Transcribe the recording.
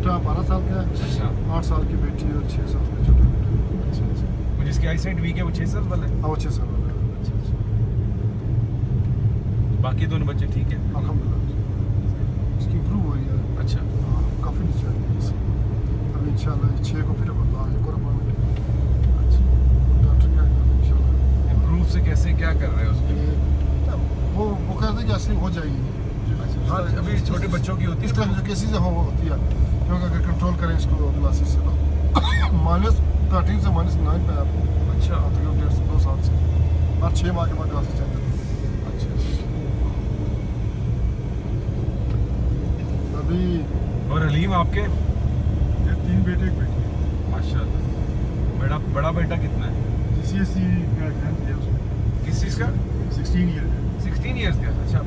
बेटा 12 साल का है, अच्छा 8 साल की बेटी और 6 साल का छोटा बेटा। अच्छा अच्छा। वो जिसकी आई साइट वीक है वो 6 साल वाला है। हाँ वो 6 साल वाला है। अच्छा अच्छा। बाकी दोनों बच्चे ठीक है। अल्हम्दुलिल्लाह इसकी इम्प्रूव हो रही है। अच्छा हाँ, काफ़ी नीचे आ गई है इससे। अभी इंशाल्लाह 6 को फिर बता एक और अपॉइंटमेंट अच्छा। डॉक्टर क्या कहते हैं इंशाल्लाह। इम्प्रूव से कैसे क्या कर रहे हो उसमें? ये वो कहते हैं कि असली हो जाएगी। हाँ अभी छोटे बच्चों की होती इस है टाइम जो केसेस है वो होती है, क्योंकि अगर कंट्रोल करें इसको ग्लासेस से तो माइनस 13 से -9 पे आप अच्छा तकरीबन 1.5 से 2 साल से हर 6 माह के बाद ग्लासेस चेंज करते अच्छा। हैं। अभी और हलीम आपके? ये 3 बेटे एक बेटी है। माशाल्लाह। बड़ा बेटा कितना है? GCSE का एग्जाम दिया उसने, किस चीज़ का? 16 ईयर का। 16 इयर्स का। अच्छा